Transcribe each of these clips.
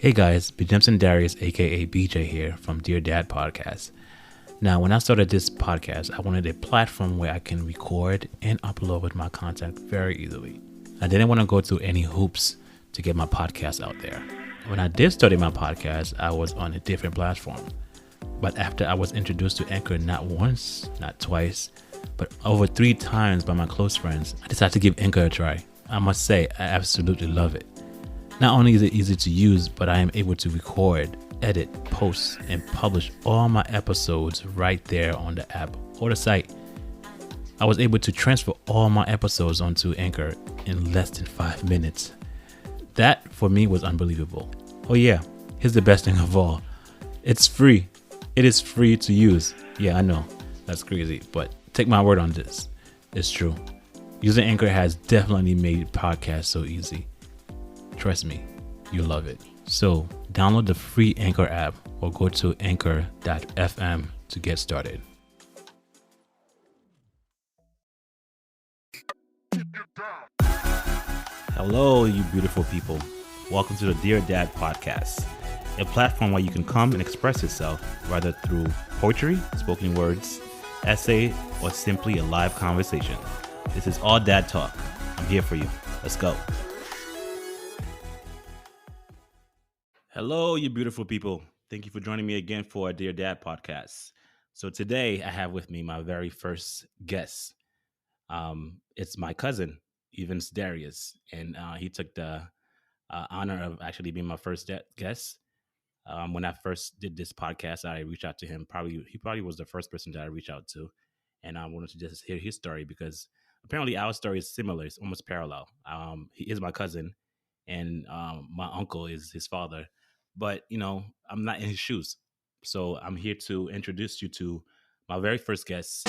Hey guys, Bjemson Darius, aka BJ here from Dear Dad Podcast. Now, when I started this podcast, I wanted a platform where I can record and upload my content very easily. I didn't want to go through any hoops to get my podcast out there. When I did start my podcast, I was on a different platform. But after I was introduced to Anchor not once, not twice, but over 3 times by my close friends, I decided to give Anchor a try. I must say, I absolutely love it. Not only is it easy to use, but I am able to record, edit, post, and publish all my episodes right there on the app or the site. I was able to transfer all my episodes onto Anchor in less than 5 minutes. That, for me, was unbelievable. Oh yeah, here's the best thing of all. It's free. It is free to use. Yeah, I know, that's crazy, but take my word on this. It's true. Using Anchor has definitely made podcasts so easy. Trust me, you'll love it. So download the free Anchor app or go to anchor.fm to get started. Hello, you beautiful people. Welcome to the Dear Dad Podcast, a platform where you can come and express yourself, whether through poetry, spoken words, essay, or simply a live conversation. This is all dad talk. I'm here for you. Let's go. Hello, you beautiful people. Thank you for joining me again for a Dear Dad Podcast. So today I have with me my very first guest. It's my cousin, Evans Darius, and he took the honor of actually being my first guest. When I first did this podcast, I reached out to him. He probably was the first person that I reached out to, and I wanted to just hear his story because apparently our story is similar. It's almost parallel. He is my cousin, and my uncle is his father. But, I'm not in his shoes. So I'm here to introduce you to my very first guest,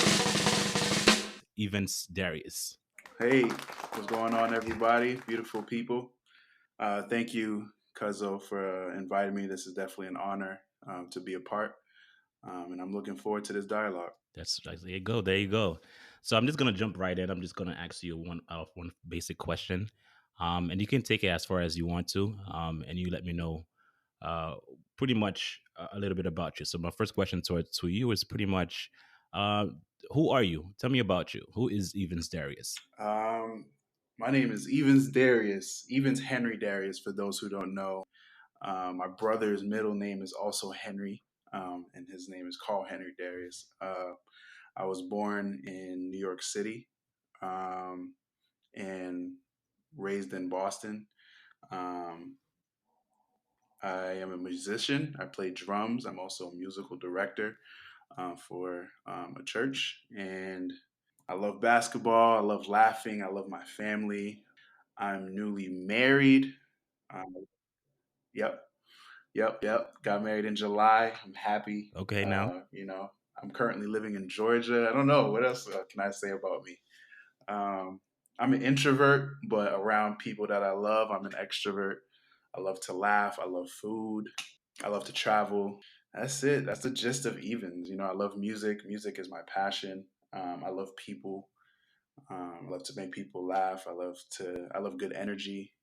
Evans Darius. Hey, what's going on, everybody? Beautiful people. Thank you, Cuzzo, for inviting me. This is definitely an honor to be a part, and I'm looking forward to this dialogue. There you go. There you go. So I'm just gonna jump right in. I'm just gonna ask you one basic question, and you can take it as far as you want to, and you let me know uh, pretty much a little bit about you. So my first question to you is pretty much, uh, who are you? Tell me about you. Who is Evans Darius? Um, my name is Evans Darius, Evans Henry Darius, for those who don't know. My brother's middle name is also Henry, and his name is Carl Henry Darius. I was born in New York City um, and raised in Boston. Um, I am a musician. I play drums. I'm also a musical director for a church. And I love basketball. I love laughing. I love my family. I'm newly married. Um, yep, yep. Got married in July. I'm happy. Okay, now. I'm currently living in Georgia. I don't know. What else can I say about me? Um, I'm an introvert, but around people that I love, I'm an extrovert. I love to laugh. I love food. I love to travel. That's it. That's the gist of Evens. I love music. Music is my passion. I love people. I love to make people laugh. I love good energy.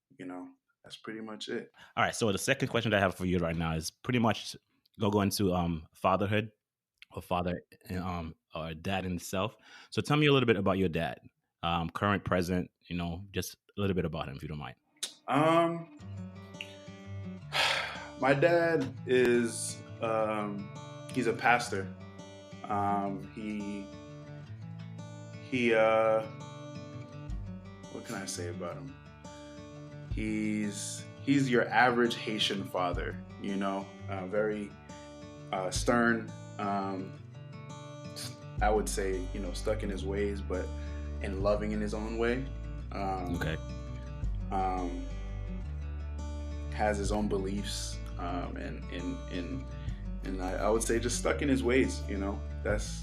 That's pretty much it. All right. So the second question that I have for you right now is pretty much go into fatherhood or father or dad in itself. So tell me a little bit about your dad, current, present. Just a little bit about him, if you don't mind. Um, my dad is he's a pastor. He what can I say about him? He's your average Haitian father, very stern. I would say, stuck in his ways, but and loving in his own way. Okay. Um, has his own beliefs, and I would say just stuck in his ways. That's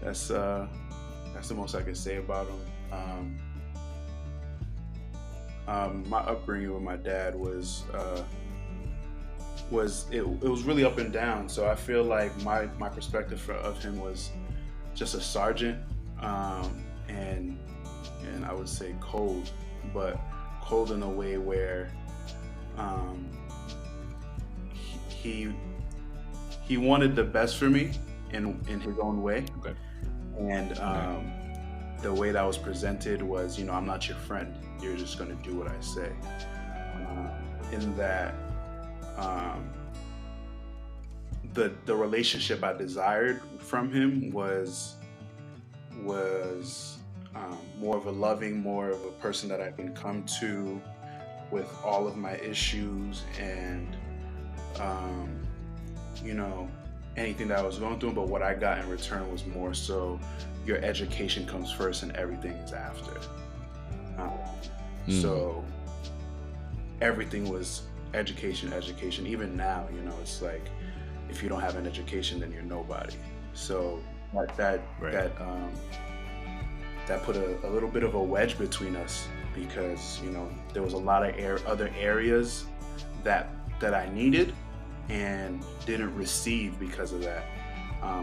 that's uh, that's the most I can say about him. My upbringing with my dad it was really up and down. So I feel like my perspective of him was just a sergeant, and I would say cold, but cold in a way where um, he he wanted the best for me in his own way, Okay. and Okay. the way that was presented was, I'm not your friend. You're just gonna do what I say. In that, um, the relationship I desired from him was more of a loving, more of a person that I can come to with all of my issues and um, you know anything that I was going through. But what I got in return was more so your education comes first and everything is after. Um, Mm. so everything was education, education. Even now, it's like if you don't have an education, then you're nobody. So that that Right. that um, that put a little bit of a wedge between us because there was a lot of other areas that that I needed and didn't receive because of that.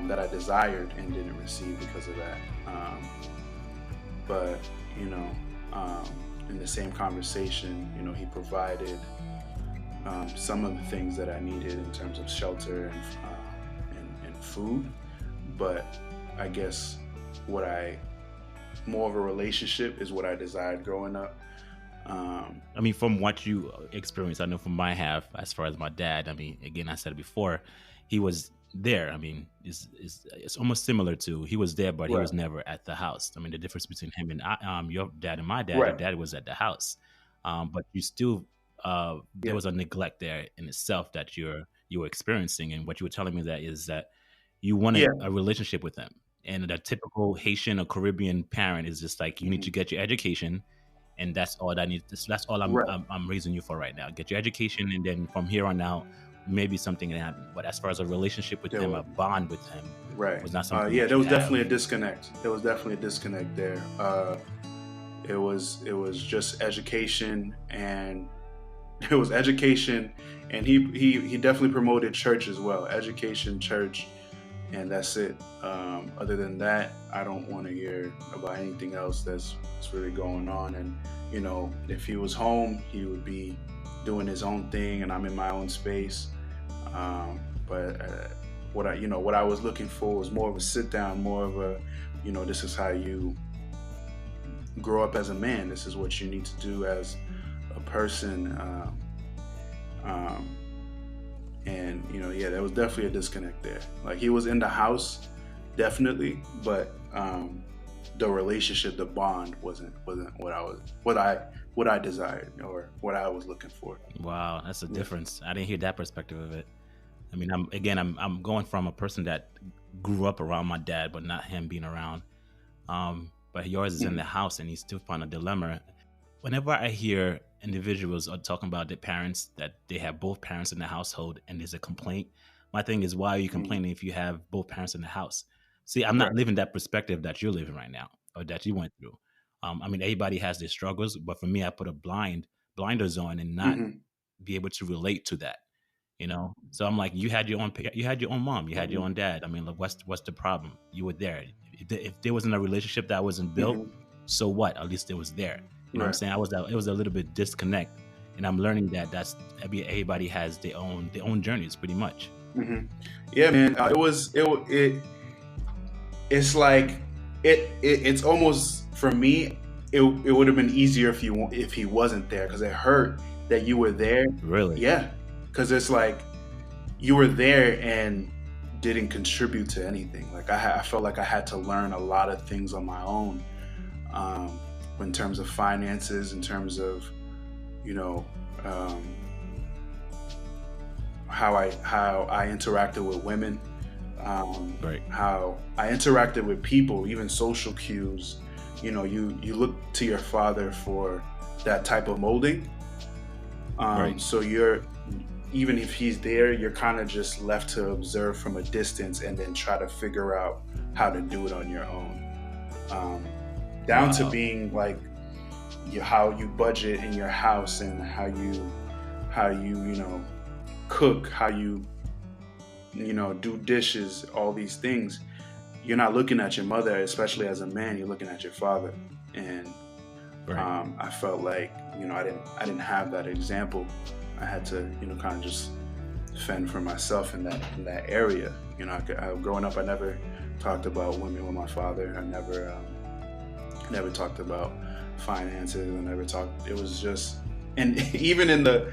That I desired and didn't receive because of that. But you know, um, in the same conversation, he provided some of the things that I needed in terms of shelter and food. But I guess what I more of a relationship is what I desired growing up. Um, I mean, from what you experienced, I know from my half, as far as my dad, I mean, again, I said it before, he was there. I mean, it's almost similar to he was there, but he right, was never at the house. I mean, the difference between him and your dad and my dad, your right, dad was at the house, but you still, there yeah, was a neglect there in itself that you were experiencing, and what you were telling me that is that you wanted yeah, a relationship with them, and the typical Haitian or Caribbean parent is just like, you need mhm, to get your education, and that's all that needs. That's all right, I'm raising you for right now. Get your education, and then from here on out, maybe something can happen. But as far as a relationship with there him, was a bond with him, right. was not something Yeah, that there you was have. definitely a disconnect. There was definitely a disconnect there. It was just education, and it was education, and he definitely promoted church as well. Education, church, and that's it. Other than that, I don't want to hear about anything else that's really going on. And if he was home, he would be doing his own thing, and I'm in my own space. But what I was looking for was more of a sit down, more of a, this is how you grow up as a man. This is what you need to do as a person. Um, and yeah, there was definitely a disconnect there. Like he was in the house, definitely, but the relationship, the bond wasn't what I desired or what I was looking for. Wow, that's a Yeah. difference. I didn't hear that perspective of it. I mean, I'm going from a person that grew up around my dad, but not him being around. But yours is in the Mhm. house, and you still find a dilemma. Whenever I hear individuals are talking about their parents, that they have both parents in the household and there's a complaint, my thing is, why are you Mhm. complaining if you have both parents in the house? See, I'm not Right. living that perspective that you're living right now or that you went through. I mean, everybody has their struggles, but for me, I put a blinders on and not Hmm. be able to relate to that. So I'm like, you had your own you had your own mom, you had your Hmm. own dad. I mean, like, what's the problem? You were there. If there wasn't a relationship that wasn't built, Hmm. so what? At least it was there. You know what I'm Right. saying? It was a little bit disconnect, and I'm learning that everybody has their own journeys, pretty much. Hmm. Yeah, man. It's like it's almost for me. It would have been easier if he wasn't there because it hurt that you were there. Really? Yeah, because it's like you were there and didn't contribute to anything. Like I felt like I had to learn a lot of things on my own, um, in terms of finances, in terms of you know um, how I interacted with women, Right. how I interacted with people, even social cues. You look to your father for that type of molding. Right. So even if he's there, you're kind of just left to observe from a distance and then try to figure out how to do it on your own. Um, Down to Wow. being like how you budget in your house and how you cook, how you do dishes, all these things. You're not looking at your mother, especially as a man. You're looking at your father, and Right. I felt like I didn't have that example. I had to kind of just fend for myself in that area. Growing up, I never talked about women with my father. I never talked about finances. I never talked. It was just, and even in the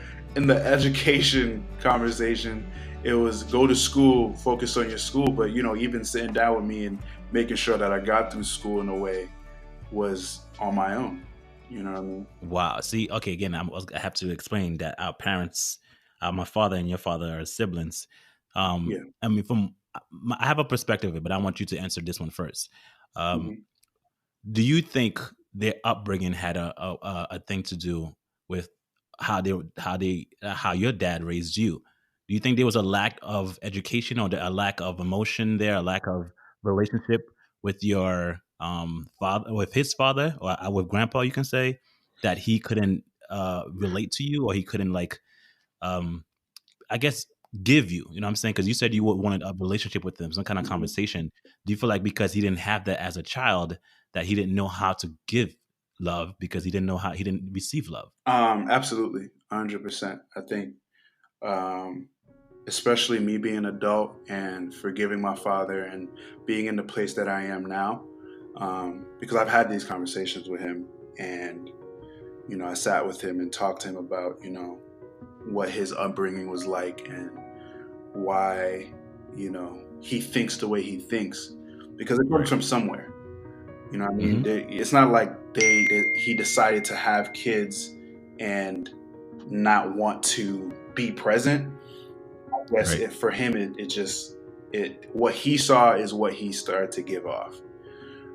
education conversation, it was go to school, focus on your school. But even sitting down with me and making sure that I got through school in a way was on my own. You know what I mean? Wow. See, okay, again, I have to explain that our parents, my father and your father are siblings. Yeah. I mean, I have a perspective of it, but I want you to answer this one first. Um, Hmm. do you think their upbringing had a thing to do with how your dad raised you? Do you think there was a lack of education or a lack of emotion there, a lack of relationship with your father, with his father, or with grandpa? You can say that he couldn't relate to you, or he couldn't like um, I guess give you. You know what I'm saying? Because you said you wanted a relationship with him, some kind of Hmm. conversation. Do you feel like because he didn't have that as a child, that he didn't know how to give love because he didn't receive love? Absolutely, 100%. I think, um, especially me being an adult and forgiving my father and being in the place that I am now, because I've had these conversations with him, and I sat with him and talked to him about what his upbringing was like and why he thinks the way he thinks, because it comes Right. from somewhere. I mean, Hmm. it's not like he decided to have kids and not want to be present. I guess Right. for him, it just what he saw is what he started to give off.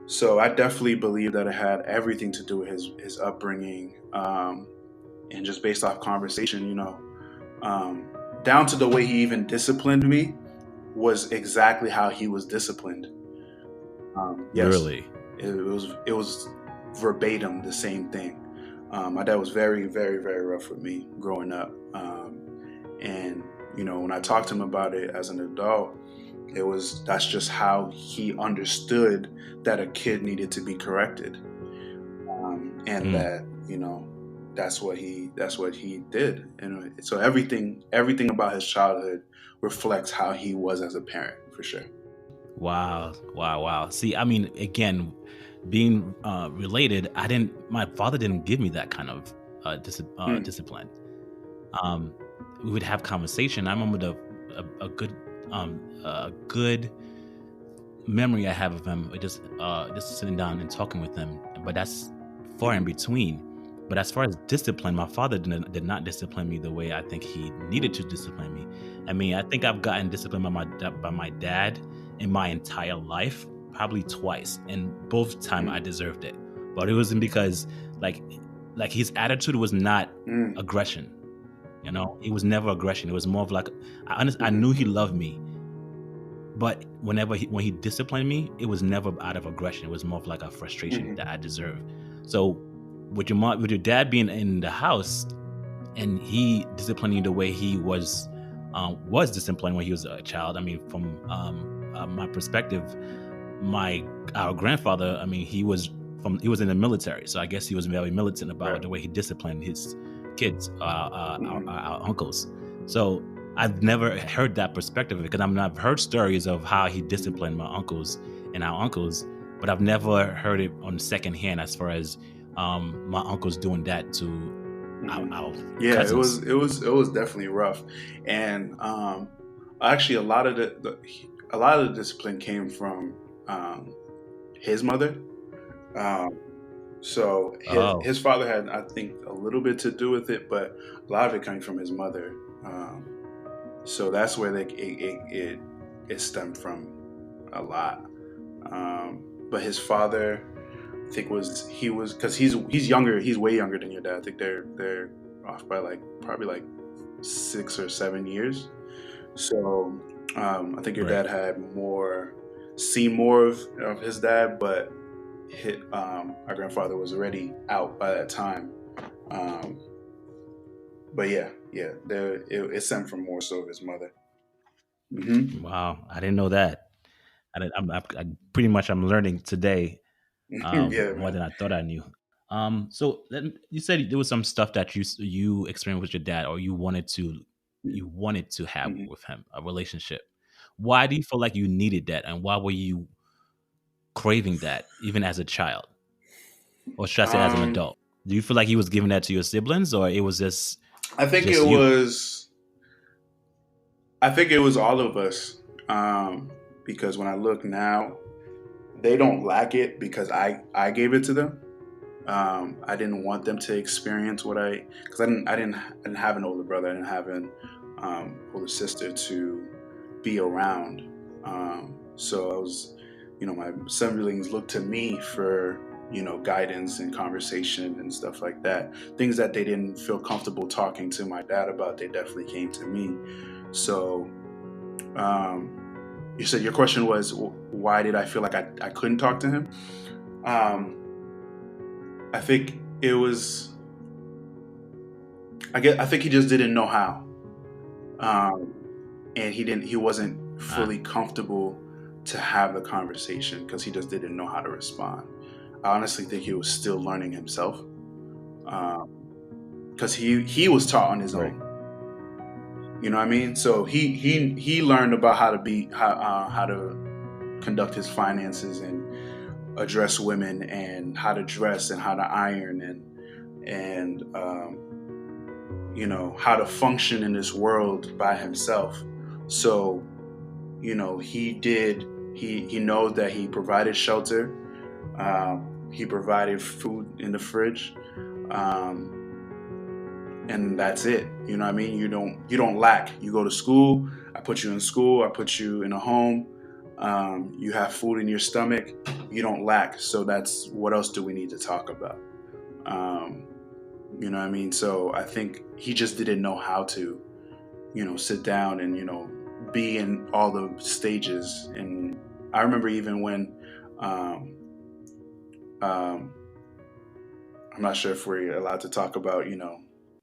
So I definitely believe that it had everything to do with his upbringing, and just based off conversation, um, down to the way he even disciplined me was exactly how he was disciplined. Yes, Really. it was verbatim the same thing. My dad was very, very, very rough with me growing up, and when I talked to him about it as an adult, that's just how he understood that a kid needed to be corrected, and Mm. that that's what he did, and so everything about his childhood reflects how he was as a parent, for sure. Wow. Wow. Wow. See, I mean, again, being related, my father didn't give me that kind of Mm, discipline. Um, we would have conversation. I remember a good memory I have of him, just sitting down and talking with him. But that's far in mhm, between. But as far as discipline, my father did not discipline me the way I think he needed to discipline me. I mean, I think I've gotten disciplined by my dad in my entire life, probably twice, and both time I mm, deserved it. But it wasn't because like his attitude was not mm, aggression. You know, it was never aggression. It was more of like I mhm, knew he loved me, but when he disciplined me, it was never out of aggression. It was more of like a frustration mhm, that I deserved. So with your dad being in the house and he disciplining you the way he was disciplined when he was a child. I mean, from my perspective, my our grandfather. I mean, he was in the military, so I guess he was very militant about right, the way he disciplined his kids, mhm, our uncles. So I've never heard that perspective because I've heard stories of how he mhm, disciplined my uncles and our uncles, but I've never heard it on second hand as far as my uncles doing that to mhm. our Yeah, it cousins. was it was it was definitely rough, and actually a lot of the discipline came from um, his mother. Um, so his Oh, his father had, I think, a little bit to do with it, but a lot of it came from his mother. Um, so that's where it stemmed from a lot. But his father, I think, he was because he's younger. He's way younger than your dad. I think they're off by like probably like 6 or 7 years. So I think your right. dad had seen more of his dad, but our grandfather was already out by that time. Um, but yeah, yeah, it stemmed from more so of his mother. Hmm. Wow, I didn't know that. I pretty much I'm learning today Yeah, more man. than I thought I knew. So then you said there was some stuff that you experienced with your dad, or you wanted to. you wanted to have Mhm. with him, a relationship. Why do you feel like you needed that, and why were you craving that even as a child, or should I say as an Um, adult? Do you feel like he was giving that to your siblings, or it was I think it just you? was. I think it was all of us. Because when I look now, they don't lack it because I gave it to them. I didn't want them to experience what because I didn't have an older brother. I didn't have an older sister to be around. So I was, my siblings looked to me for guidance and conversation and stuff like that. Things that they didn't feel comfortable talking to my dad about, they definitely came to me. So you said your question was why did I feel like I couldn't talk to him? Um, I think it was I think he just didn't know how, um, and he wasn't Ah, fully comfortable to have the conversation because he just didn't know how to respond. I honestly think he was still learning himself because he was taught on his right. own. You know what I mean? So he learned about how to conduct his finances and address women and how to dress and how to iron and how to function in this world by himself. So he knows that he provided shelter, he provided food in the fridge, um, and that's it. You know what I mean? You don't lack. You go to school, I put you in school, I put you in a home, you have food in your stomach, you don't lack. So that's what else do we need to talk about? um, you know what I mean? So I think he just didn't know how to sit down and be in all the stages. And I remember even when um, um, I'm not sure if we're allowed to talk about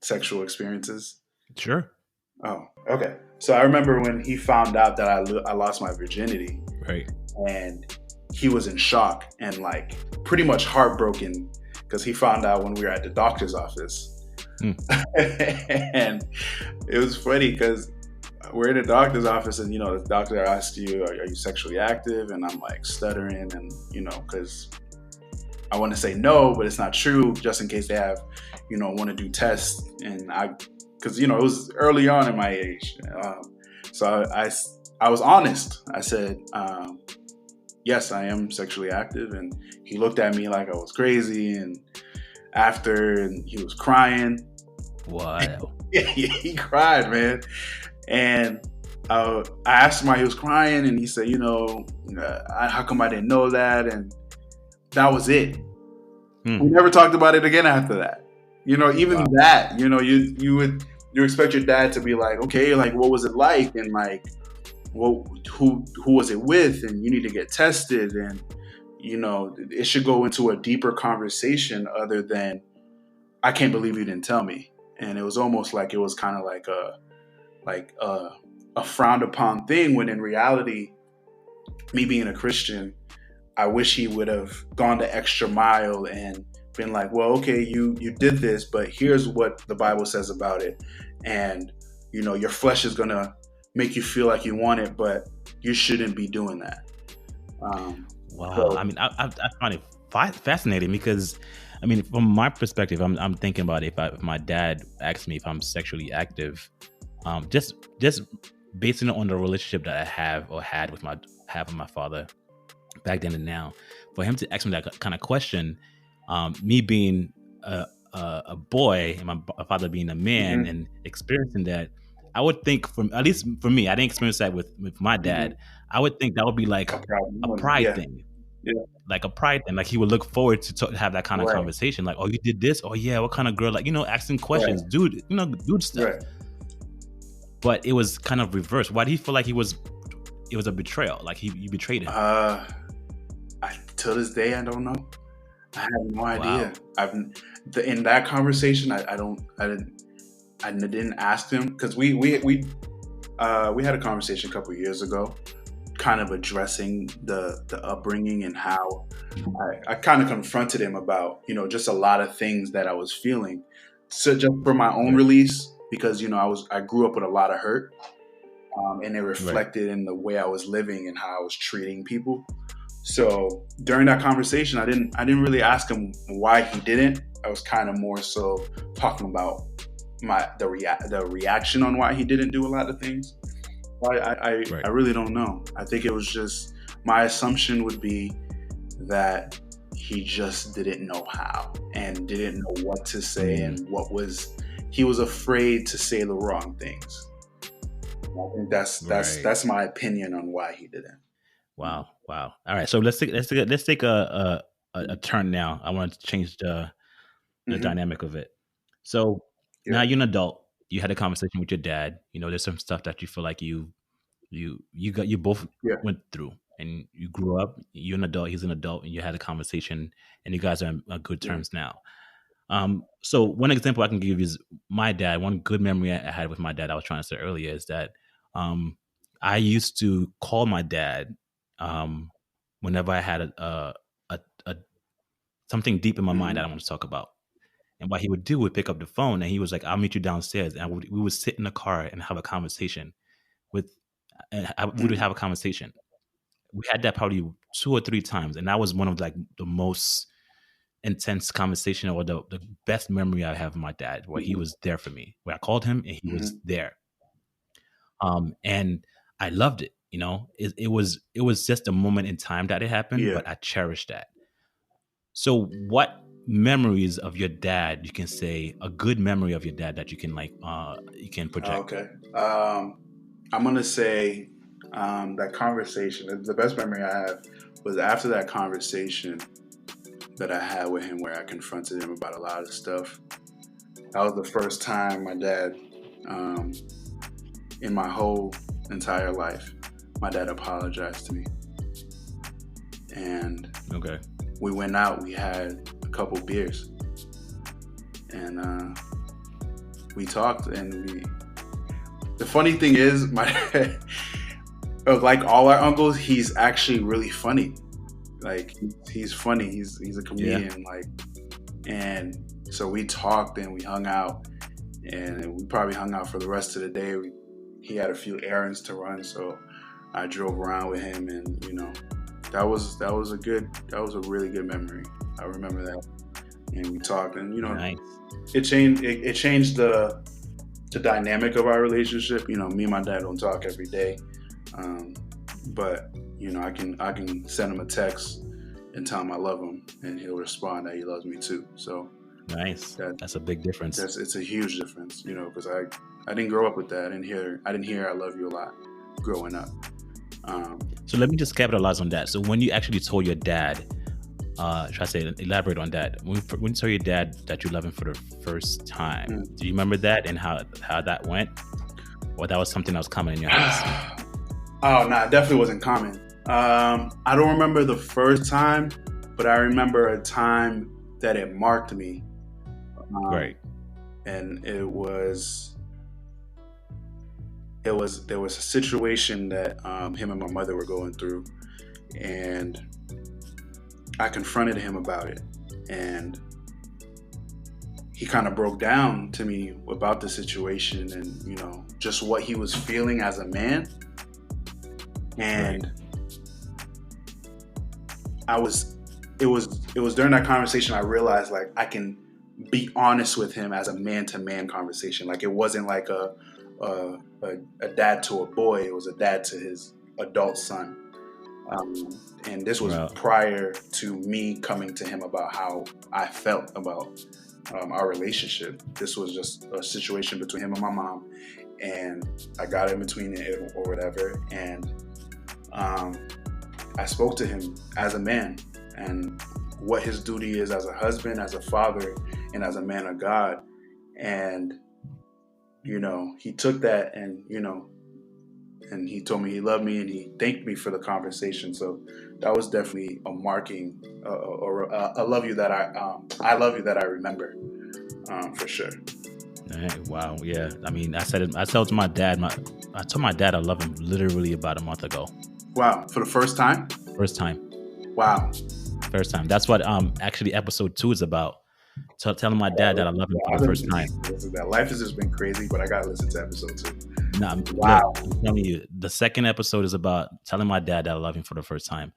sexual experiences. Sure. Oh, okay. So I remember when he found out that I lost my virginity, Right. and he was in shock and like pretty much heartbroken because he found out when we were at the doctor's office. Hmm. And it was funny because we're in the doctor's office, and the doctor asks you, are you sexually active? And I'm like stuttering, and because I want to say no, but it's not true, just in case they have want to do tests. And because it was early on in my age, so I was honest. I said, yes, I am sexually active. And he looked at me like I was crazy, and he was crying. Wow. Yeah, he cried, man. And I asked him why he was crying, and he said, how come I didn't know that? And that was it. Hmm. We never talked about it again after that. Even Wow. that, you expect your dad to be like, okay, like what was it like, and like, who was it with, and you need to get tested, and it should go into a deeper conversation other than I can't believe you didn't tell me. And it was almost like it was kind of like a frowned upon thing, when in reality, me being a Christian, I wish he would have gone the extra mile and been like, well, okay, you did this, but here's what the Bible says about it. And your flesh is gonna make you feel like you want it, but you shouldn't be doing that. um, Wow. so I mean, I find it fascinating because, I mean, from my perspective, I'm thinking about if my dad asked me if I'm sexually active, just basing it on the relationship that I have or had with my father back then and now, for him to ask me that kind of question, me being a boy and my father being a man mhm, and experiencing that, I would think, from at least for me, I didn't experience that with my mhm, dad. I would think that would be like a problem. a pride Yeah, thing, yeah, like a pride thing. Like he would look forward to have that kind of right, conversation. Like, oh, you did this? Oh, yeah. What kind of girl? Like, asking right, questions, dude stuff. right. But it was kind of reversed. Why do you feel like it was a betrayal? Like you betrayed him? Till this day, I don't know. I have no idea. Wow. In that conversation, I didn't ask him because we had a conversation a couple of years ago, kind of addressing the upbringing and how I kind of confronted him about just a lot of things that I was feeling. So just for my own Right. release, because I grew up with a lot of hurt, and it Right. reflected in the way I was living and how I was treating people. So during that conversation, I didn't really ask him why he didn't. I was kind of more so talking about the reaction on why he didn't do a lot of things. I Right. really don't know. I think it was just, my assumption would be that he just didn't know how and didn't know what to say, Mm, and he was afraid to say the wrong things. I think right. that's my opinion on why he didn't. Wow. Wow. All right. So let's take a turn now. I want to change the Mm-hmm. dynamic of it. So now Yeah. you're an adult. You had a conversation with your dad. There's some stuff that you feel like you both Yeah. went through, and you grew up. You're an adult. He's an adult, and you had a conversation, and you guys are on good Yeah. terms now. So one example I can give you is my dad. One good memory I had with my dad, I was trying to say earlier, is that um, I used to call my dad um, whenever I had a something deep in my mind that I Mm-hmm. want to talk about. And what he would do would pick up the phone, and he was like, "I'll meet you downstairs." And we would sit in the car and have a conversation with, we would Mm-hmm. have a conversation. We had that probably 2 or 3 times, and that was one of like the most intense conversation, or the best memory I have of my dad, where he Mm-hmm. was there for me, where I called him and he was Mm-hmm. there. And I loved it. It was just a moment in time that it happened, Yeah. but I cherished that. So what memories of your dad, you can say a good memory of your dad that you can you can project? Okay. I'm gonna say that conversation. The best memory I have was after that conversation that I had with him, where I confronted him about a lot of stuff. That was the first time my dad, um, in my whole entire life, my dad apologized to me, and Okay. we went out. We had a couple beers, and we talked. And the funny thing is, my like all our uncles, he's actually really funny. Like he's funny. He's a Yeah. comedian. Like, and so we talked and we hung out, and we probably hung out for the rest of the day. He had a few errands to run, so I drove around with him, and that was a really good memory. I remember that, and we talked, and Nice. it changed the dynamic of our relationship. Me and my dad don't talk every day, um, but I can send him a text and tell him I love him, and he'll respond that he loves me too. So Nice. that That's a big difference. it's a huge difference, because I didn't grow up with that. I didn't hear I love you a lot growing up. Um, So let me just capitalize on that. So when you actually told your dad, should I say, elaborate on that? When you told your dad that you love him for the first time, mm. do you remember that and how that went? Or that was something that was common in your house? Oh, no, it definitely wasn't common. I don't remember the first time, but I remember a time that it marked me. Um, Right. and there was a situation that him and my mother were going through, and I confronted him about it, and he kind of broke down to me about the situation, and just what he was feeling as a man. Right. And I was it was during that conversation I realized, like, I can be honest with him as a man to man conversation. Like, it wasn't like a a dad to a boy; it was a dad to his adult son. And this was Well, prior to me coming to him about how I felt about our relationship. This was just a situation between him and my mom, and I got in between it or whatever. And um, I spoke to him as a man, and what his duty is as a husband, as a father, and as a man of God. And he took that, and he told me he loved me, and he thanked me for the conversation. So that was definitely a marking, or a love you that I love you that I remember, for sure. wow. Yeah. I mean, I told my dad, I told my dad I love him literally about a month ago. Wow, for the first time. First time. Wow. First time. That's what actually episode 2 is about. telling my dad that I love him for the first time. That life has just been crazy, but I gotta listen to episode 2. Nah, Wow. look, I'm telling you, the second episode is about telling my dad that I love him for the first time.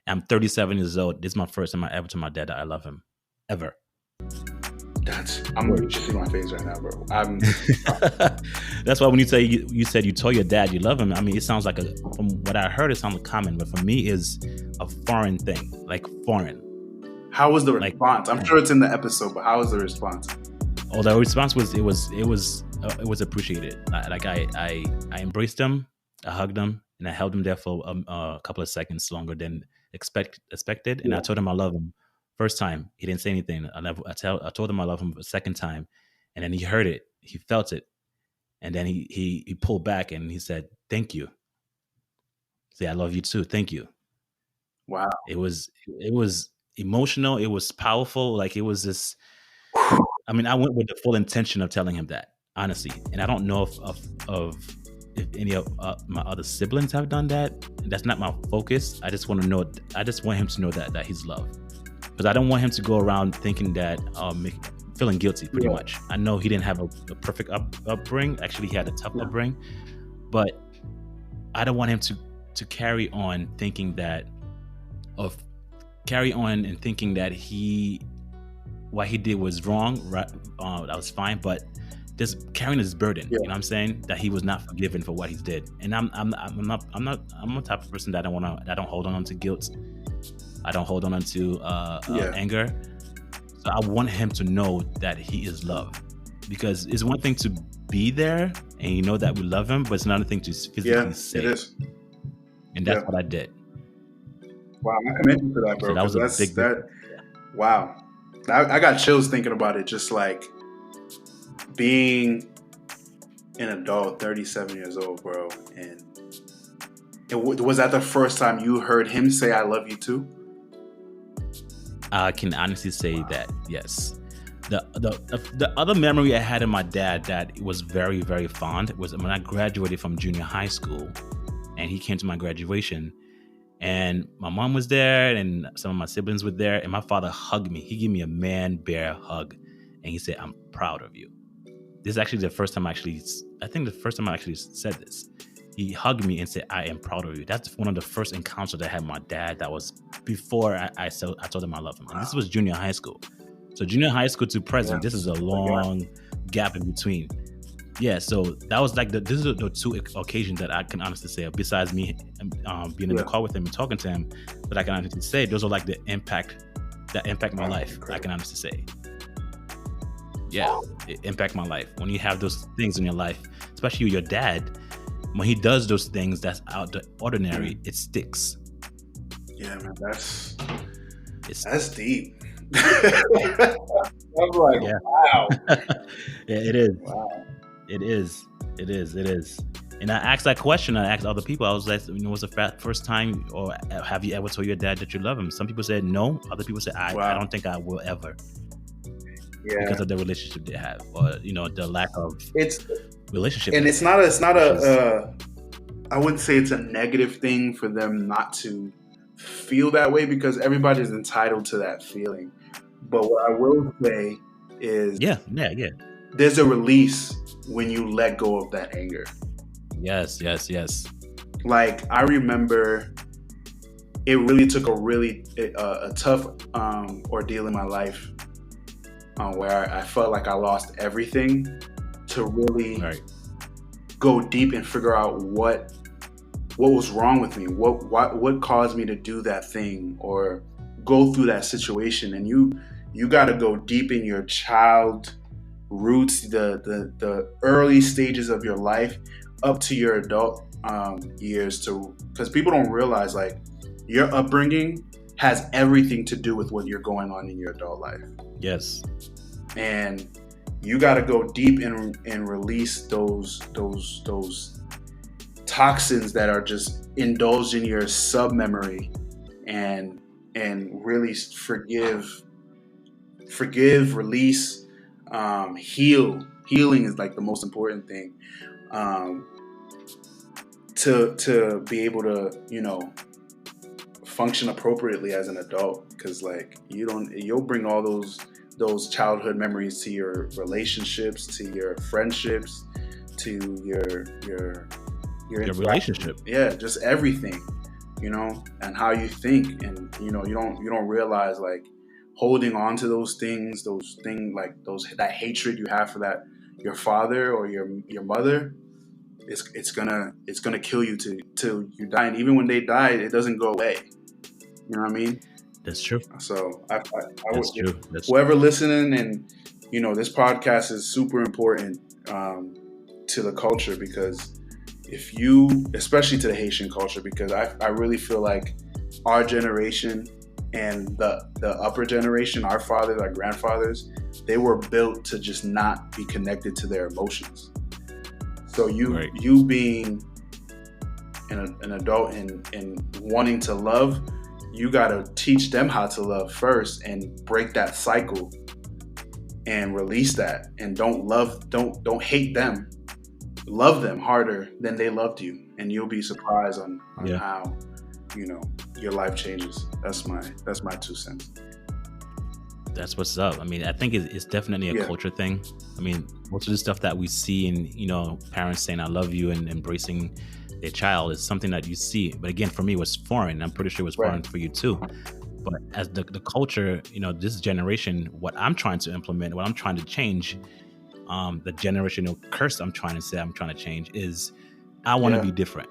I'm 37 years old. This is my first time I ever told my dad that I love him, ever. I'm literally see my face right now, bro. That's why when you say you said you told your dad you love him, I mean, it sounds like from what I heard, it sounds like common, but for me, is a foreign thing, like foreign. How was the response? I'm sure it's in the episode, but how was the response? Oh, the response was it was appreciated. I embraced him, I hugged him, and I held him there for a couple of seconds longer than expected, and I told him I love him. First time, he didn't say anything. I told him I love him a second time, and then he heard it, he felt it, and then he pulled back and he said, "Thank you." Say, "I love you too. Thank you." Wow. It was emotional. It was powerful. Like, it was this. I mean, I went with the full intention of telling him that, honestly, and I don't know if any of my other siblings have done that. That's not my focus. I just want him to know that he's loved. Because I don't want him to go around thinking that, feeling guilty, pretty much. I know he didn't have a perfect upbringing. Actually, he had a tough upbringing. But I don't want him to carry on thinking that, what he did was wrong. Right? That was fine. But just carrying his burden, you know what I'm saying? That he was not forgiven for what he did. And I'm a type of person that I don't hold on to guilt. I don't hold on to anger. So I want him to know that he is loved, because it's one thing to be there and you know that we love him, but it's another thing to physically say it. Is. And that's what I did. Wow, I commend you for that, bro. So that was a big. Wow, I got chills thinking about it. Just like being an adult, 37 years old, bro, and was that the first time you heard him say "I love you too"? I can honestly say that, yes. The other memory I had of my dad that was very, very fond was when I graduated from junior high school, and he came to my graduation, and my mom was there, and some of my siblings were there, and my father hugged me. He gave me a man bear hug, and he said, "I'm proud of you." This is actually the first time I actually said this. He hugged me and said, "I am proud of you." That's one of the first encounters I had with my dad. That was before I told him I love him. And this was junior high school. So junior high school to present, this is a long gap in between. Yeah, so that was like this is the two occasions that I can honestly say, besides me being in the car with him and talking to him, that I can honestly say those are like the impact my life. Incredible. I can honestly say. Yeah, it impact my life. When you have those things in your life, especially with your dad, when he does those things that's out the ordinary, it sticks. Yeah, man, that's deep. I'm like, wow. Yeah, it is. Wow. It is. And I asked that question. I asked other people. I was like, was the first time, or have you ever told your dad that you love him? Some people said no. Other people said, I don't think I will ever. Yeah. Because of the relationship they have, or the lack of relationship. And it's not a I wouldn't say it's a negative thing for them not to feel that way, because everybody's entitled to that feeling. But what I will say is, there's a release when you let go of that anger. Yes. Like, I remember it really took a tough ordeal in my life where I felt like I lost everything to really go deep and figure out what was wrong with me, what caused me to do that thing or go through that situation. And you got to go deep in your child roots, the early stages of your life up to your adult years, because people don't realize, like, your upbringing has everything to do with what you're going on in your adult life. Yes. And you got to go deep and release those toxins that are just indulged in your sub memory, and really forgive, release, heal. Healing is like the most important thing to be able to function appropriately as an adult, because like you'll bring all those those childhood memories to your relationships, to your friendships, to your Your interaction. relationship. Yeah, just everything, and how you think, and you don't realize, like, holding on to those things like those that hatred you have for that your father or your mother, it's gonna kill you till you die, and even when they die, it doesn't go away. You know what I mean? That's true. So I would, That's true. That's whoever listening, and this podcast is super important to the culture, because if you, especially to the Haitian culture, because I really feel like our generation and the upper generation, our fathers, our grandfathers, they were built to just not be connected to their emotions. So right. you being an adult and wanting to love, you got to teach them how to love first and break that cycle and release that, and don't hate them. Love them harder than they loved you, and you'll be surprised on Yeah. how your life changes. That's my 2 cents. That's what's up. I mean, I think it's definitely a Yeah. culture thing. I mean, most of the stuff that we see in, parents saying "I love you" and embracing their child is something that you see. But again, for me, it was foreign. I'm pretty sure it was foreign Right. for you too. But as the culture, this generation, what I'm trying to implement, what I'm trying to change, the generational curse I'm trying to change is I want to Yeah. be different.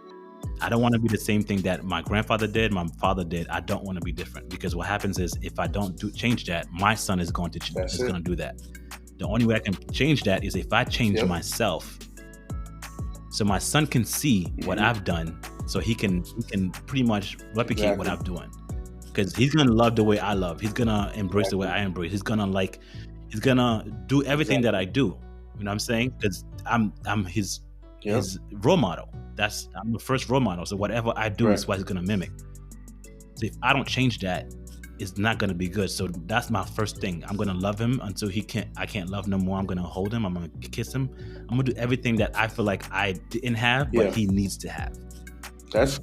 I don't want to be the same thing that my grandfather did, my father did. I don't want to be different, because what happens is if I don't change that, my son is going to That's it. do that. The only way I can change that is if I change Yep. myself, so my son can see what Mhm. I've done, so he can pretty much replicate what Exactly. I'm doing, because he's gonna love the way I love. He's gonna embrace the way I embrace. He's gonna do everything that I do. You know what I'm saying? Because I'm his Yep. his role model. I'm the first role model. So whatever I do is Right. what he's gonna mimic. So if I don't change that, it's not gonna be good. So that's my first thing. I'm gonna love him until I can't love no more. I'm gonna hold him. I'm gonna kiss him. I'm gonna do everything that I feel like I didn't have, but Yeah. he needs to have. That's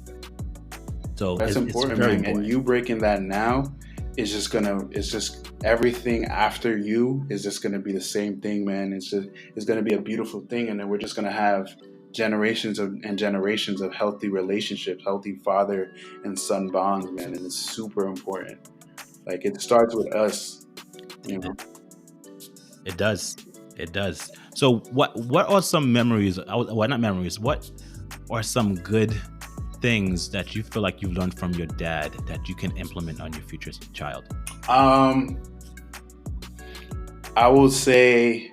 So That's it's important, very man. important. And you breaking that now is just everything after you is just gonna be the same thing, man. It's gonna be a beautiful thing, and then we're just gonna have generations of healthy relationships, healthy father and son bonds, man. And it's super important. Like, it starts with us, you know. It does. It does. So what are some memories? Well, not memories. What are some good things that you feel like you've learned from your dad that you can implement on your future child? I will say,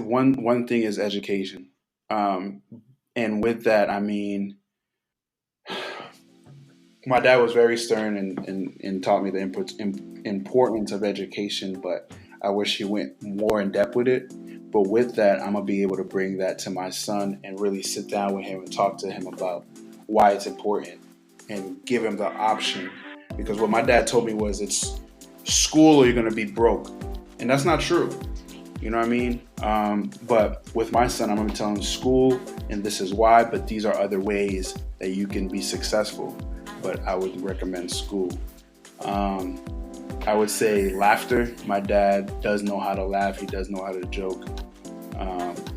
one thing is education, and with that, I mean, my dad was very stern and taught me the importance of education, but I wish he went more in depth with it. But with that, I'm gonna be able to bring that to my son and really sit down with him and talk to him about why it's important and give him the option. Because what my dad told me was, it's school or you're gonna be broke, and that's not true. You know what I mean? But with my son, I'm gonna tell him school, and this is why. But these are other ways that you can be successful. But I would recommend school. I would say laughter. My dad does know how to laugh. He does know how to joke,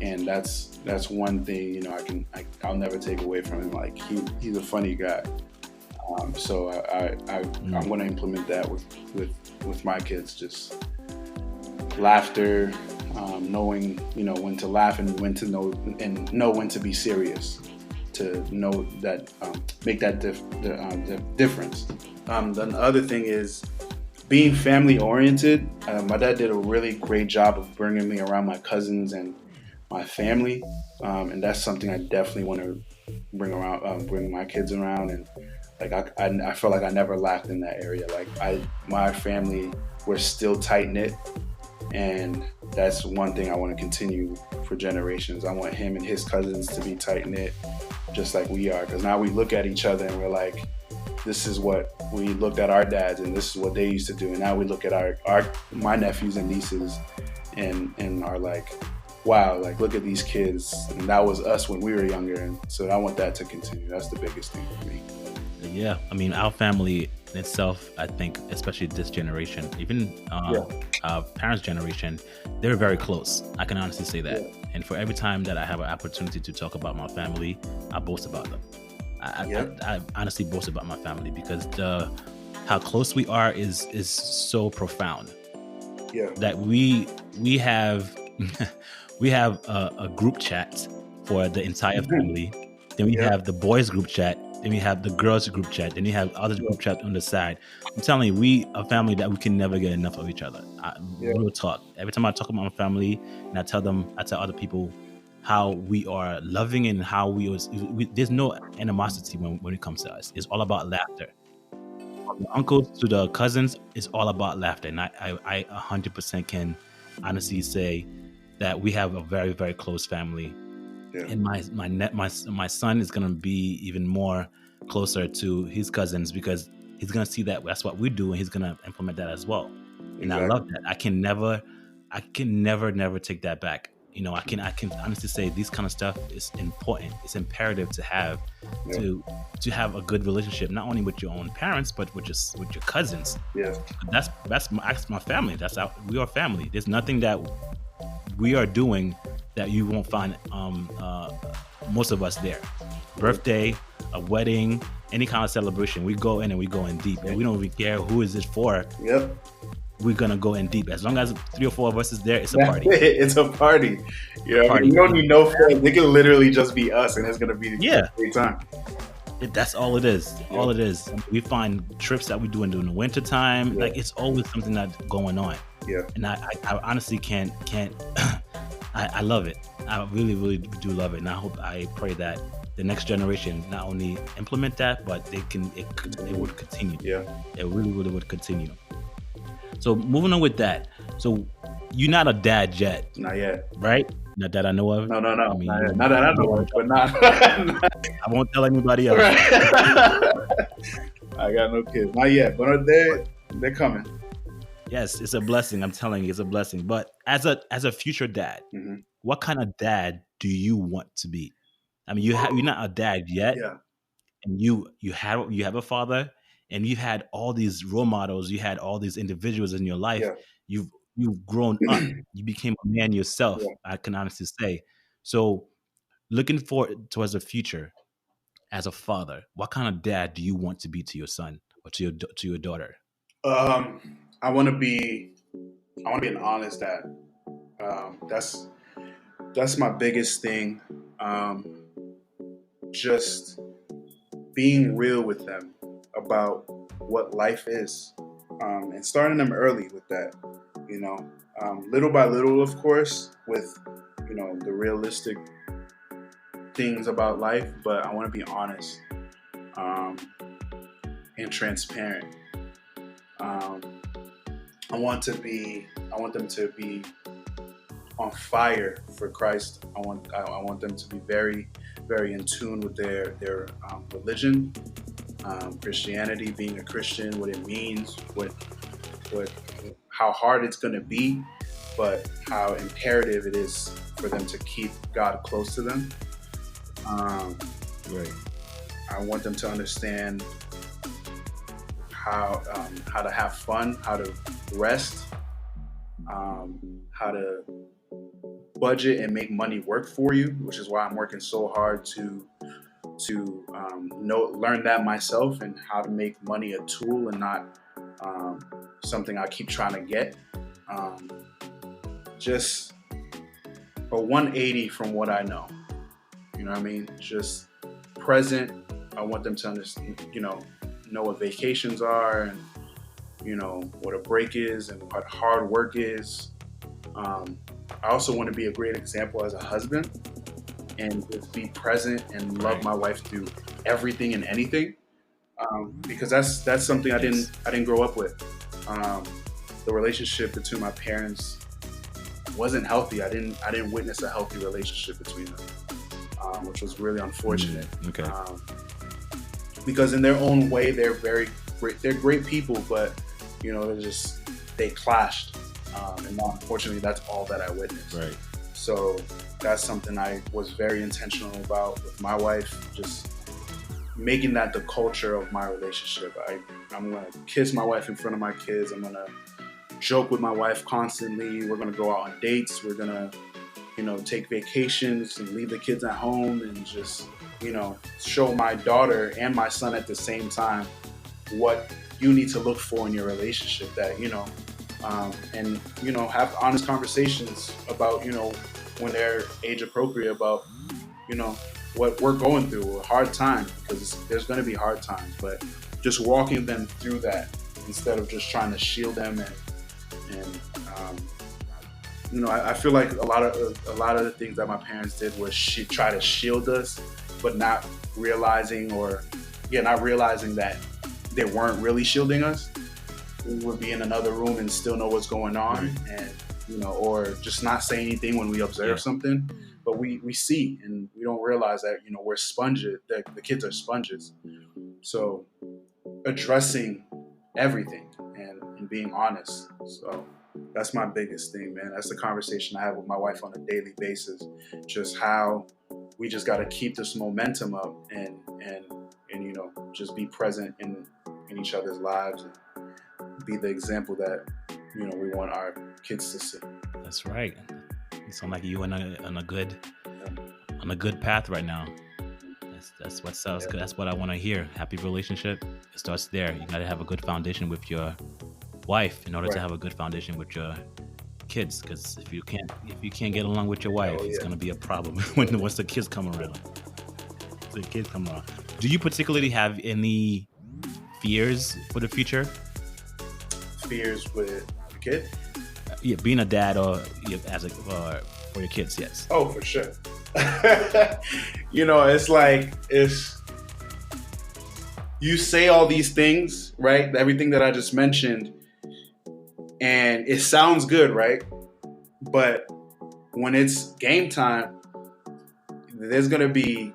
and that's one thing I'll never take away from him. Like, he's a funny guy. So I'm going to implement that with my kids. Just laughter, knowing when to laugh and when to know when to be serious. To know that, make that difference. The other thing is being family oriented. My dad did a really great job of bringing me around my cousins and my family, and that's something I definitely want to bring my kids around. And like, I feel like I never lacked in that area. Like, my family, we're still tight knit, and that's one thing I want to continue for generations. I want him and his cousins to be tight knit, just like we are. Because now we look at each other and we're like, this is what we looked at our dads, and this is what they used to do. And now we look at my nephews and nieces, and are like, wow, like look at these kids, and that was us when we were younger, and so I want that to continue. That's the biggest thing for me. Yeah, I mean, our family in itself, I think, especially this generation, even our parents' generation, they're very close. I can honestly say that. And for every time that I have an opportunity to talk about my family, I boast about them. I honestly boast about my family because how close we are is so profound. Yeah. That we have we have a group chat for the entire family. Then we have the boys group chat. Then we have the girls group chat. Then you have other group chat on the side. I'm telling you, we a family that we can never get enough of each other. We'll talk. Every time I talk about my family and I tell other people how we are loving and how there's no animosity when it comes to us. It's all about laughter. From the uncles to the cousins, it's all about laughter. And I 100% can honestly say that we have a very, very close family. Yeah. And my son is gonna be even more closer to his cousins because he's gonna see that that's what we do, and he's gonna implement that as well. And exactly. I love that. I can never take that back. You know, I can honestly say this kind of stuff is important. It's imperative to have to have a good relationship, not only with your own parents, but with your cousins. Yeah, that's my family. We are family. There's nothing that we are doing that you won't find most of us there. Birthday, a wedding, any kind of celebration, we go in and we go in deep, and we don't even care who is it for. Yep. We're gonna go in deep. As long as 3 or 4 of us is there, it's a party. It's a party. Yeah, I mean, you don't need no friends. It can literally just be us, and it's gonna be a great time. That's all it is. Yeah. All it is. We find trips that we do during the winter time. Like it's always something that's going on. Yeah. And I honestly can't. I love it. I really, really do love it, and I pray that the next generation not only implement that, but it would continue. Yeah. It really, really would continue. So moving on with that. So you're not a dad yet. Not yet. Right? Not that I know of. No. I mean, not that I know of, but not. I won't tell anybody else. I got no kids. Not yet, but they're coming. Yes, it's a blessing. I'm telling you, it's a blessing. But as a future dad, mm-hmm. What kind of dad do you want to be? I mean, you're not a dad yet. Yeah. And you have a father, and you've had all these role models. You had all these individuals in your life. Yeah. You've grown up. You became a man yourself. Yeah. I can honestly say. So, looking forward towards the future, as a father, what kind of dad do you want to be to your son or to your daughter? I want to be an honest dad. That's my biggest thing. Just being real with them about what life is, and starting them early with that. You know, little by little, of course, with the realistic things about life. But I want to be honest, and transparent. I want them to be on fire for Christ. I want them to be very, very in tune with their religion, Christianity, being a Christian, what it means, how hard it's going to be, but how imperative it is for them to keep God close to them. Right. I want them to understand how to have fun, how to rest, how to budget and make money work for you, which is why I'm working so hard to learn that myself, and how to make money a tool and not something I keep trying to get. Just a 180 from what I know. You know what I mean? Just present. I want them to understand, know what vacations are, and what a break is, and what hard work is. I also want to be a great example as a husband, and just be present and love my wife through everything and anything, because that's something I didn't grow up with. The relationship between my parents wasn't healthy. I didn't witness a healthy relationship between them, which was really unfortunate. Okay. Because in their own way, they're very great. They're great people, but they clashed, and unfortunately, that's all that I witnessed. Right. So that's something I was very intentional about with my wife, just making that the culture of my relationship. I'm gonna kiss my wife in front of my kids. I'm gonna joke with my wife constantly. We're gonna go out on dates. We're gonna, take vacations and leave the kids at home and just, show my daughter and my son at the same time what you need to look for in your relationship. That and have honest conversations about when they're age appropriate about what we're going through, a hard time, because there's going to be hard times, but just walking them through that instead of just trying to shield them and I feel like a lot of the things that my parents did was try to shield us, but not realizing that they weren't really shielding us. We would be in another room and still know what's going on, and or just not say anything when we observe something, but we see and we don't realize that we're sponges. That the kids are sponges. So addressing everything and being honest. So that's my biggest thing, man. That's the conversation I have with my wife on a daily basis. Just how we just got to keep this momentum up and just be present in each other's lives and be the example that we want our kids to see. That's right. You sound like you on a good path right now. That's what sounds good. That's what I want to hear. Happy relationship. It starts there. You got to have a good foundation with your wife in order to have a good foundation with your kids. Because if you can't get along with your wife, it's gonna be a problem once the kids come around. Do you particularly have any fears for the future? Fears with the kid? Yeah, being a dad or for your kids, yes. Oh, for sure. It's you say all these things, right? Everything that I just mentioned, and it sounds good, right? But when it's game time, there's gonna be,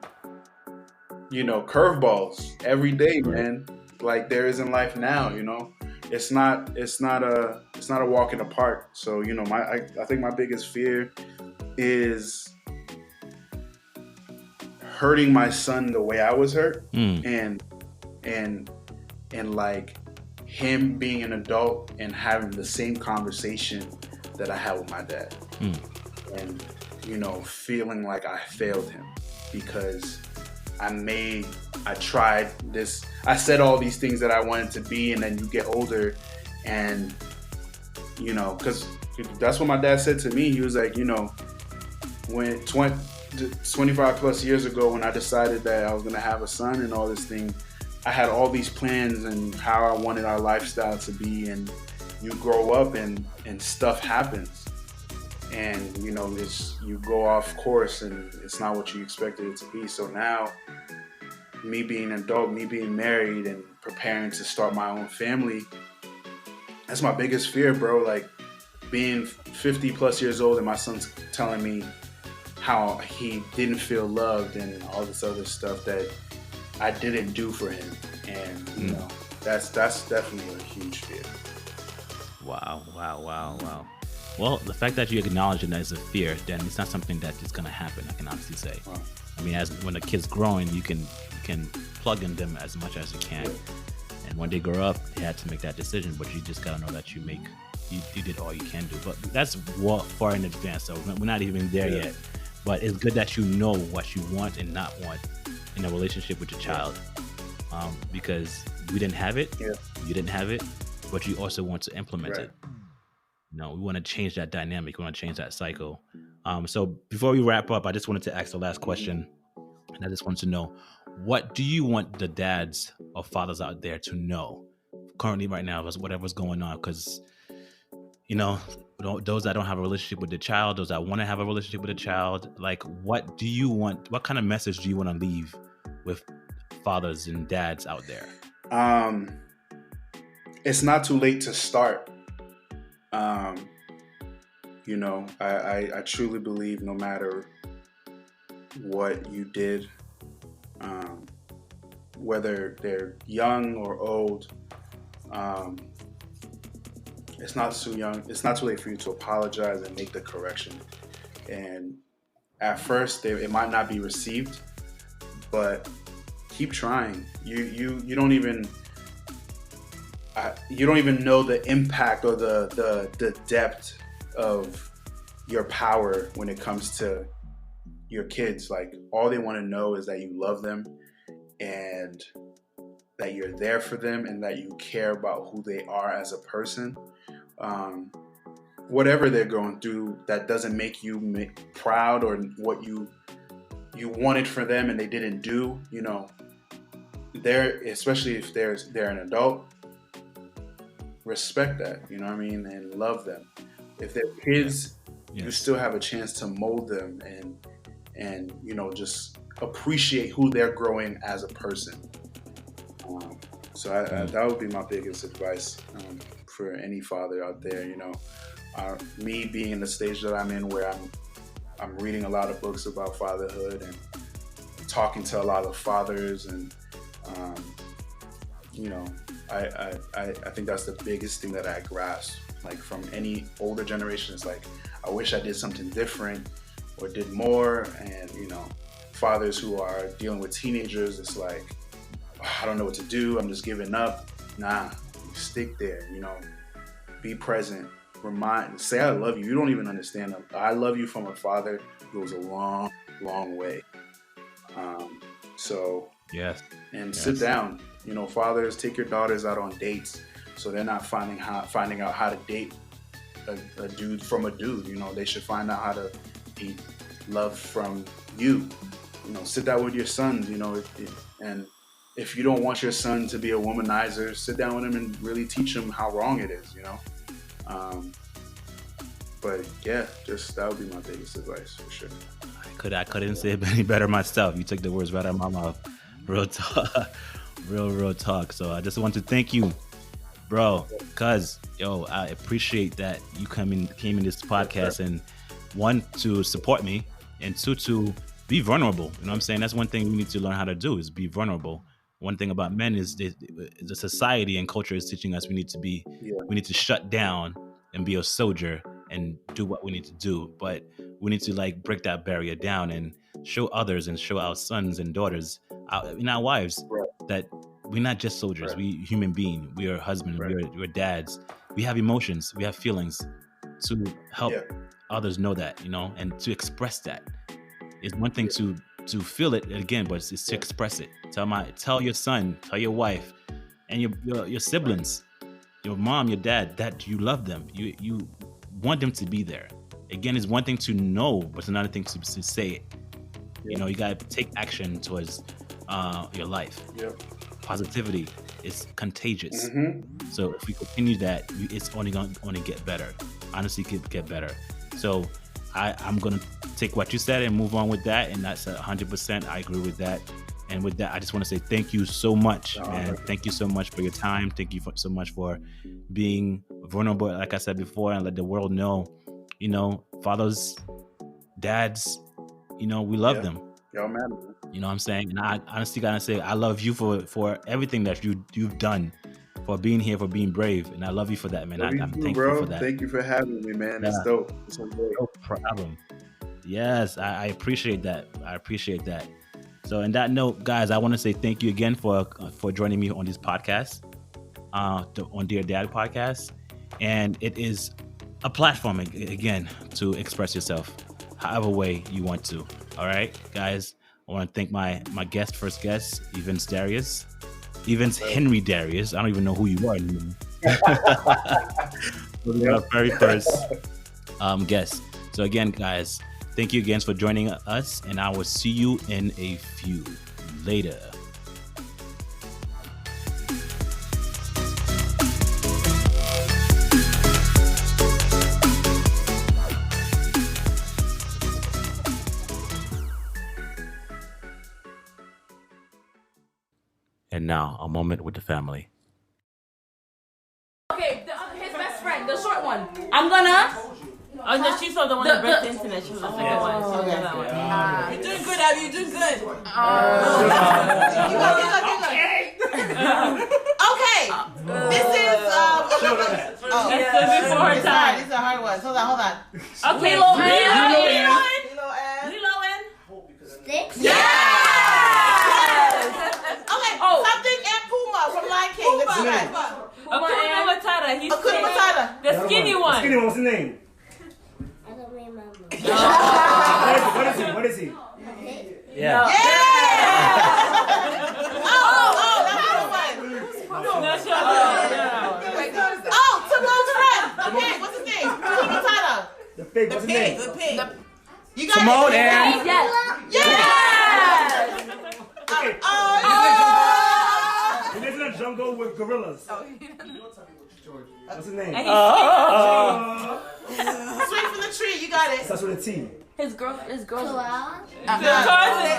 curveballs every day, man. Like there is in life now, It's not a walk in the park. So, I think my biggest fear is hurting my son the way I was hurt, and like him being an adult and having the same conversation that I had with my dad, and feeling like I failed him because I tried this. I said all these things that I wanted to be, and then you get older, and because that's what my dad said to me. He was like, when 25 plus years ago, when I decided that I was gonna have a son and all this thing, I had all these plans and how I wanted our lifestyle to be, and you grow up and stuff happens, and you go off course and it's not what you expected it to be. So now, me being an adult, me being married and preparing to start my own family, that's my biggest fear, bro. Like being 50 plus years old and my son's telling me how he didn't feel loved and all this other stuff that I didn't do for him, and that's definitely a huge fear. Wow. Well, the fact that you acknowledge it as a fear, then it's not something that is going to happen. I can honestly say. Wow. I mean, when the kid's growing, you can plug in them as much as you can, and when they grow up, they had to make that decision. But you just gotta know that you did all you can do. But that's far in advance, so we're not even there yet. But it's good that you know what you want and not want in a relationship with your child, because we didn't have it, you didn't have it, but you also want to implement it. We want to change that dynamic. We want to change that cycle. So before we wrap up, I just wanted to ask the last question, and I just wanted to know, what do you want the dads or fathers out there to know currently right now, as whatever's going on? Because those that don't have a relationship with the child, those that want to have a relationship with a child, like what kind of message do you want to leave with fathers and dads out there? It's not too late to start. I truly believe no matter what you did, whether they're young or old, it's not too late for you to apologize and make the correction. And at first, it might not be received, but keep trying. You don't even know the impact or the depth of your power when it comes to your kids. Like, all they want to know is that you love them and that you're there for them and that you care about who they are as a person. Whatever they're going through, that doesn't make you proud, or what you wanted for them and they didn't do, especially if they're an adult, respect that, you know what I mean, and love them. If they're kids, you still have a chance to mold them and just appreciate who they're growing as a person. So that would be my biggest advice for any father out there. Me being in the stage that I'm in, where I'm reading a lot of books about fatherhood and talking to a lot of fathers, and I think that's the biggest thing that I grasp, like, from any older generation. It's like, I wish I did something different or did more. And fathers who are dealing with teenagers, it's like, I don't know what to do, I'm just giving up. Nah, stick there. Be present. Say I love you. You don't even understand. I love you from a father goes a long, long way. Sit down. Fathers, take your daughters out on dates, so they're not finding out how to date a dude from a dude. They should find out how to be loved from you. Sit down with your sons. And if you don't want your son to be a womanizer, sit down with him and really teach him how wrong it is. But yeah, that would be my biggest advice for sure. I couldn't say it any better myself. You took the words right out of my mouth. Real talk. Real talk. So I just want to thank you, bro, because I appreciate that you came in this podcast, and one, to support me, and two, to be vulnerable. You know what I'm saying? That's one thing we need to learn how to do, is be vulnerable. One thing about men is the society and culture is teaching us we need to shut down and be a soldier and do what we need to do. But we need to break that barrier down and show others and show our sons and daughters, our wives, that we're not just soldiers. We human beings. We are husbands. We're dads. We have emotions. We have feelings. To help others know that, and to express that. It's one thing to feel it again, but it's to express it. Tell your son, tell your wife, and your siblings, your mom, your dad, that you love them. You want them to be there. Again, it's one thing to know, but it's another thing to say it. You got to take action towards your life. Positivity is contagious. Mm-hmm. So if we continue that, it's only going to get better. Honestly, get better. So I'm going to take what you said and move on with that. And that's 100%. I agree with that. And with that, I just want to say thank you so much, man. Thank you so much for your time. Thank you so much for being vulnerable, like I said before, and let the world know, fathers, dads, we love them. Y'all matter. You know what I'm saying? And I honestly gotta say, I love you for everything that you've done, for being here, for being brave. And I love you for that, man. I'm thankful for that. Thank you for having me, man. It's dope. It's so great. No problem. Yes, I appreciate that. So on that note, guys, I want to say thank you again for joining me on this podcast, on Dear Dad podcast. And it is a platform, again, to express yourself however way you want to. All right, guys, I want to thank my first guest, Evans Henry Darius. I don't even know who you are anymore. Our very first guest. So again, guys, thank you again for joining us, and I will see you in a few. Later. And now, a moment with the family. Okay, his best friend, the short one. I'm gonna... Oh, no, she saw the one that broke the internet. She was the second one. So that one. You're doing good, Abby. You're doing good. Okay. This is... It's before her time. These are hard ones. Hold on. Okay, You know What's his name? Hakuna Matata. He's Hakuna Matata. the skinny The one. skinny one. What's his name? I don't remember. What is he? Yeah. Oh, that's the one. No, sure. Oh, Timon's friend. The pig. What's his name? Hakuna Matata. The pig. What's his name? The pig. You got Simone it. and Yes. Okay. Oh. He lives in a jungle with gorillas. What's his name? And he's Swing from the tree. You got it. Starts with a T. his girl. Koala. Tarzan.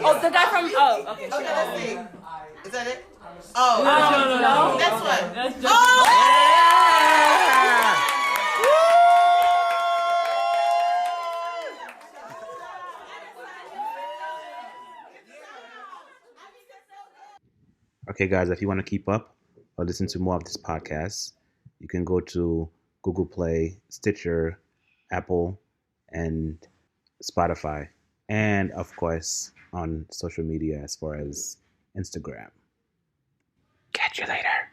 Oh, the guy from. Oh, okay. Okay, let's see. Is that it? Oh. No. Next one. That's just. Oh. Okay, guys, if you want to keep up or listen to more of this podcast, you can go to Google Play, Stitcher, Apple, and Spotify. And, of course, on social media as far as Instagram. Catch you later.